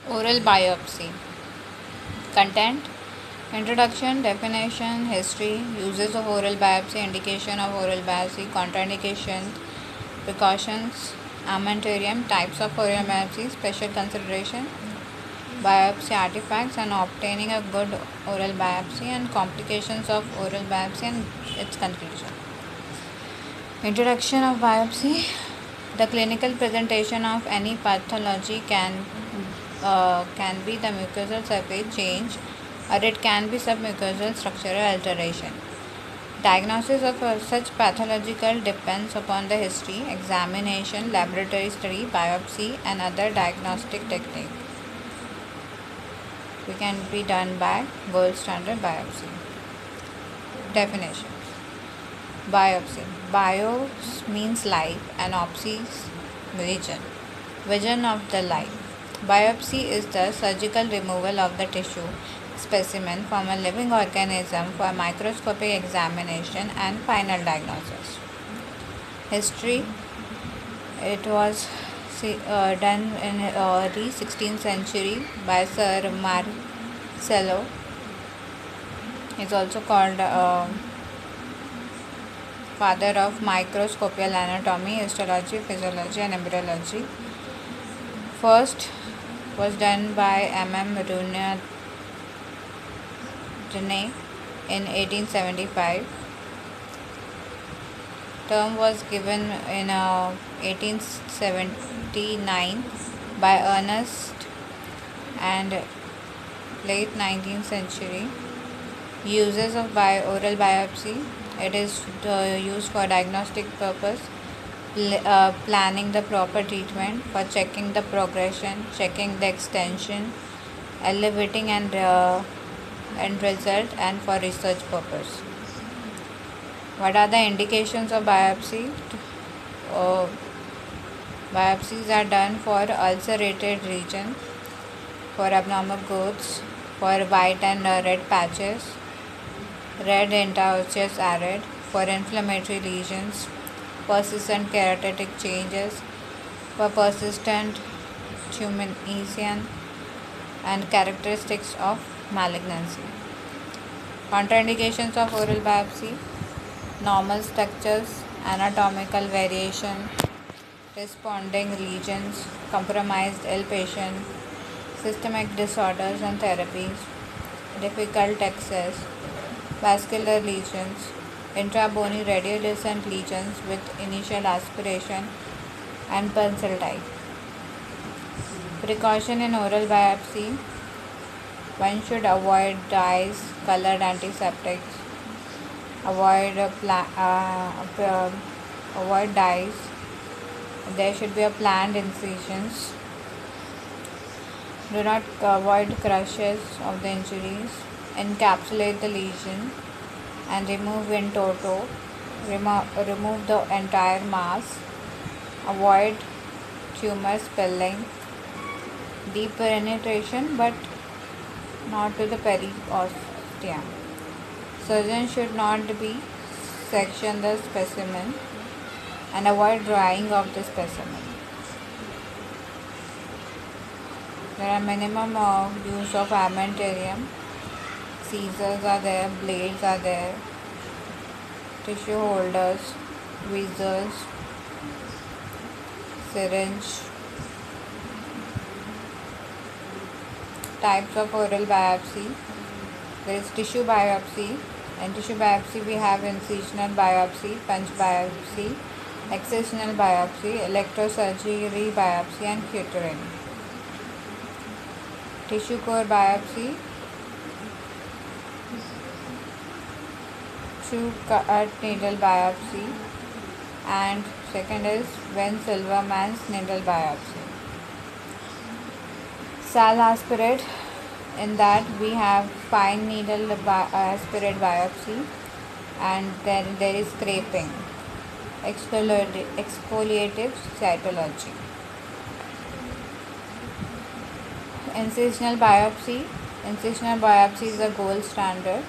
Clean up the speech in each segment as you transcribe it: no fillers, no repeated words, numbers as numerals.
Oral biopsy. Content: Introduction, definition, history, uses of oral biopsy, indication of oral biopsy, contraindications, precautions, armamentarium, types of oral biopsy, special consideration, biopsy artifacts, and obtaining a good oral biopsy, and complications of oral biopsy and its conclusion. Introduction of biopsy. The clinical presentation of any pathology can be the mucosal surface change, or it can be submucosal structural alteration. Diagnosis of such pathological depends upon the history, examination, laboratory study, biopsy, and other diagnostic technique. We can be done by gold standard biopsy. Definition: Biopsy. Bios means life and opsis vision. Vision of the life. Biopsy is the surgical removal of the tissue specimen from a living organism for microscopic examination and final diagnosis. History: It was done in early 16th century by Sir Marcello. He is also called father of microscopical anatomy, histology, physiology, and embryology. First was done by M.M. Rune in 1875. Term was given in 1879 by Ernest, and late 19th century. Uses of oral biopsy: It is used for diagnostic purpose, planning the proper treatment, for checking the progression, checking the extension, elevating and end result, and for research purpose. What are the indications of biopsy? Biopsies are done for ulcerated region, for abnormal growths, for white and red patches, red interosseous arid, for inflammatory lesions, persistent keratotic changes, for persistent tumescence, and characteristics of malignancy. Contraindications of oral biopsy: normal structures, anatomical variation, responding lesions, compromised ill patient, systemic disorders and therapies, difficult access, vascular lesions, intrabony radiolucent lesions with initial aspiration, and pencil type. Precaution in oral biopsy: one should avoid dyes, colored antiseptics, avoid dyes. There should be a planned incisions. Do not avoid crushes of the injuries. Encapsulate the lesion and remove in toto. Remove the entire mass. Avoid tumor spilling. Deep penetration, but not to the periosteum. Surgeon should not be section the specimen and avoid drying of the specimen. There are minimum use of armamentarium. Scissors are there, blades are there, tissue holders, tweezers, syringe. Types of oral biopsy: there is tissue biopsy. In tissue biopsy we have incisional biopsy, punch biopsy, excisional biopsy, electrosurgery biopsy, and uterine. Tissue core biopsy: true cut needle biopsy, and second is Van Silverman's needle biopsy. Sal aspirate: in that we have fine needle aspirate biopsy, and then there is scraping. Exfoliative cytology. Incisional biopsy. Incisional biopsy is the gold standard.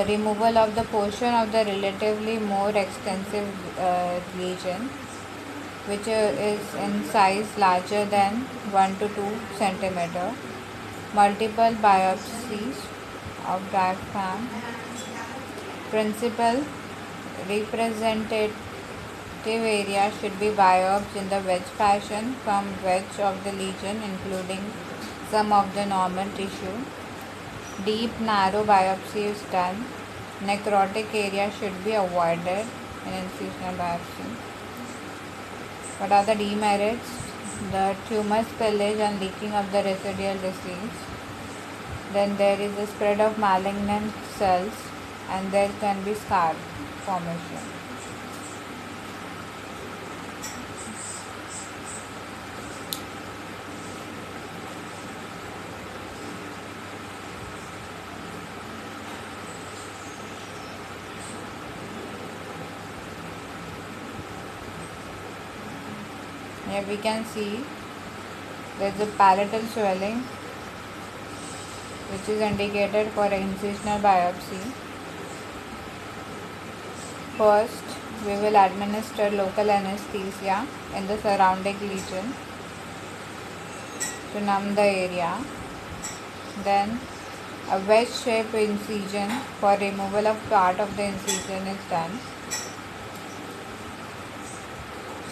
Removal of the portion of the relatively more extensive lesion. which is in size larger than 1 to 2 centimeter. Multiple biopsies of diaphragm. Principal representative area should be biopsied in the wedge fashion from wedge of the lesion, including some of the normal tissue. Deep, narrow biopsy is done. Necrotic area should be avoided in incisional biopsy. What are the demerits? The tumor spillage and leaking of the residual disease. Then there is a spread of malignant cells, and there can be scar formation. Here we can see there is a palatal swelling, which is indicated for incisional biopsy. First, we will administer local anesthesia in the surrounding lesion to numb the area. Then, a wedge-shaped incision for removal of part of the incision is done.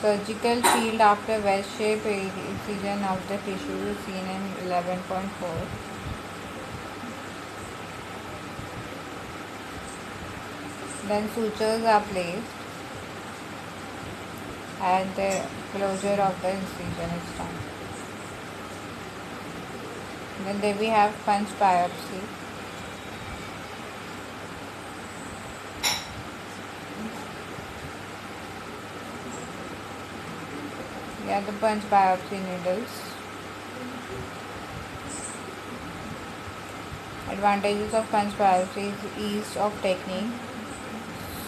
Surgical field after wedge-shaped incision of the tissue is seen in 11.4. Then sutures are placed and the closure of the incision is done. Then there we have punch biopsy. We have the punch biopsy needles. Advantages of punch biopsy is ease of technique.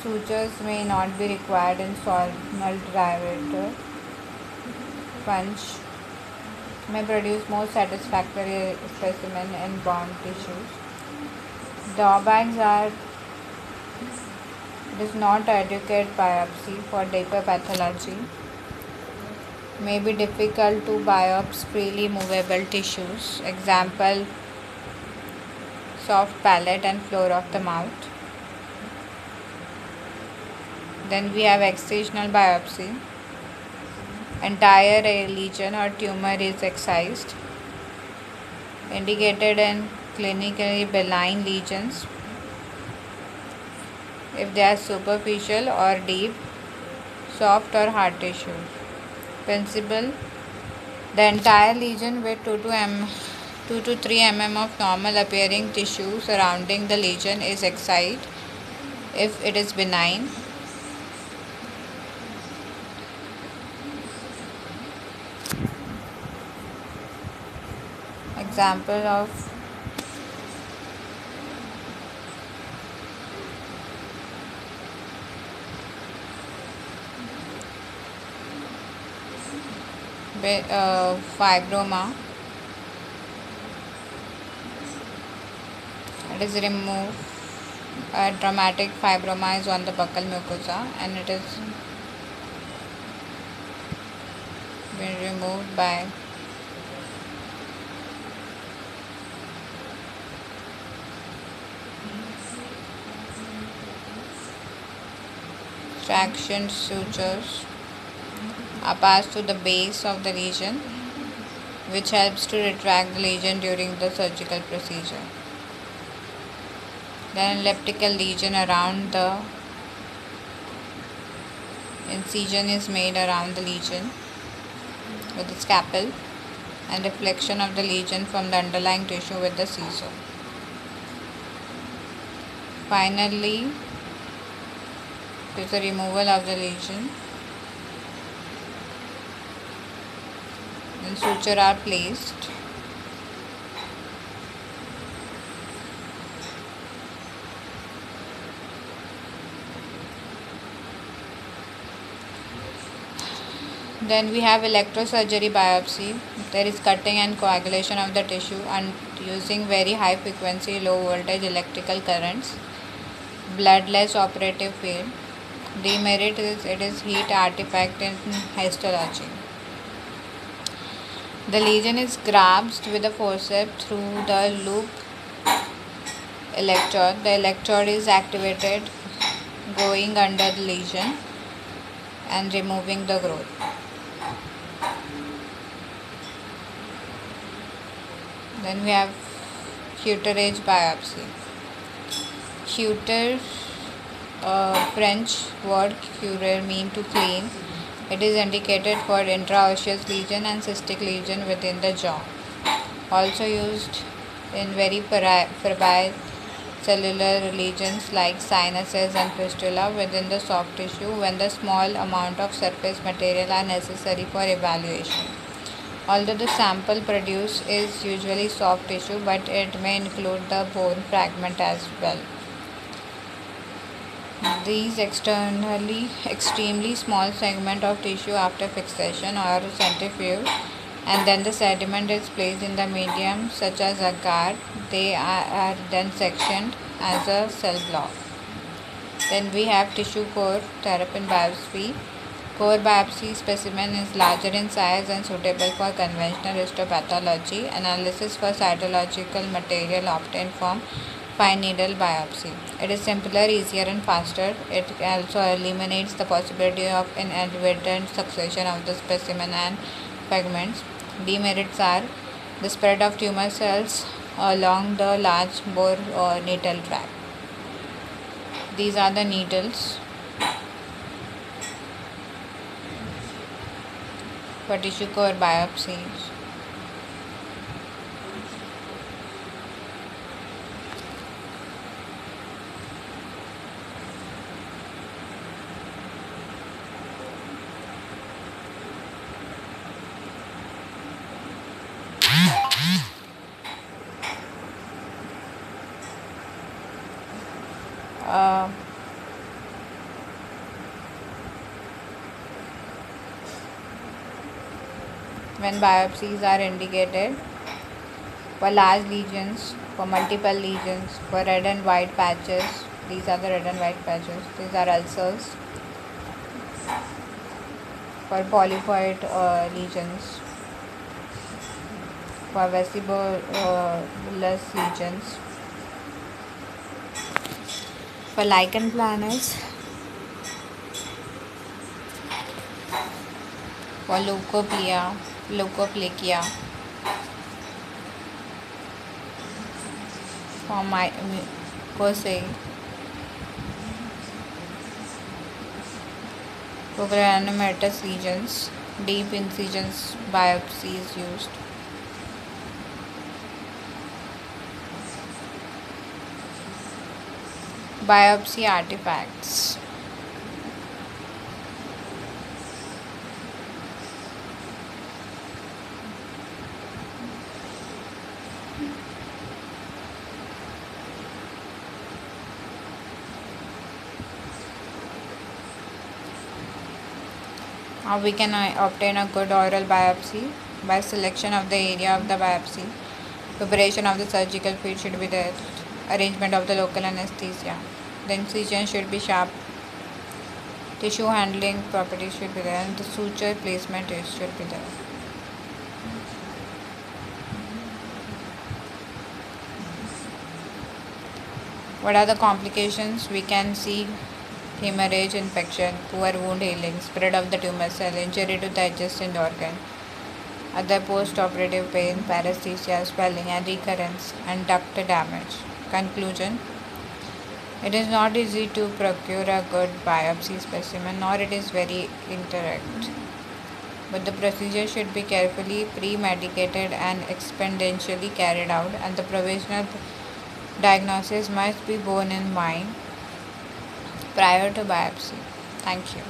Sutures may not be required in small diameter. Punch may produce more satisfactory specimen in bound tissues. Drawbacks are it is not adequate biopsy for deeper pathology. May be difficult to biopsy freely movable tissues. Example, soft palate and floor of the mouth. Then we have excisional biopsy. Entire lesion or tumor is excised. Indicated in clinically benign lesions if they are superficial or deep, soft or hard tissue. Principle: the entire lesion with 2 to 3 mm of normal appearing tissue surrounding the lesion is excised if it is benign. Example of fibroma. It is removed. A dramatic fibroma is on the buccal mucosa and it is been removed by traction. Sutures are passed to the base of the lesion, which helps to retract the lesion during the surgical procedure. Then elliptical lesion around the incision is made around the lesion with the scalpel and reflection of the lesion from the underlying tissue with the scissor. Finally, there is the removal of the lesion. Then suture are placed. Then we have electrosurgery biopsy. There is cutting and coagulation of the tissue and using very high frequency low voltage electrical currents. Bloodless operative field. Demerit is it is heat artifact in histology. The lesion is grasped with a forceps through the loop electrode. The electrode is activated going under the lesion and removing the growth. Then we have curettage biopsy. Cuter, French word curer mean to clean. It is indicated for intraosseous lesion and cystic lesion within the jaw. Also used in very febrile cellular lesions like sinuses and fistula within the soft tissue when the small amount of surface material are necessary for evaluation. Although the sample produced is usually soft tissue, but it may include the bone fragment as well. These extremely small segment of tissue after fixation or centrifuge, and then the sediment is placed in the medium such as agar. They are then sectioned as a cell block. Then we have tissue core terrapin biopsy. Core biopsy specimen is larger in size and suitable for conventional histopathology analysis for cytological material obtained from fine needle biopsy. It is simpler, easier, and faster. It also eliminates the possibility of inadvertent succession of the specimen and fragments. Demerits are the spread of tumor cells along the large bore or needle tract. These are the needles for tissue core biopsies. Uh, when biopsies are indicated for large lesions, for multiple lesions, for red and white patches. These are the red and white patches. These are ulcers. For polypoid lesions, for vesiculous lesions, for lichen planus, for leukoplakia, for mycosis, for granulomatous lesions, deep incisions biopsy is used. Biopsy artifacts. How we can obtain a good oral biopsy? By selection of the area of the biopsy. Preparation of the surgical field should be there. Arrangement of the local anesthesia. The incision should be sharp. Tissue handling properties should be there, and the suture placement should be there. What are the complications? We can see hemorrhage, infection, poor wound healing, spread of the tumor cell, injury to the adjacent organ, other post-operative pain, paresthesia, swelling and recurrence, and duct damage. Conclusion: it is not easy to procure a good biopsy specimen, nor it is very indirect. But the procedure should be carefully premedicated and expediently carried out, and the provisional diagnosis must be borne in mind prior to biopsy. Thank you.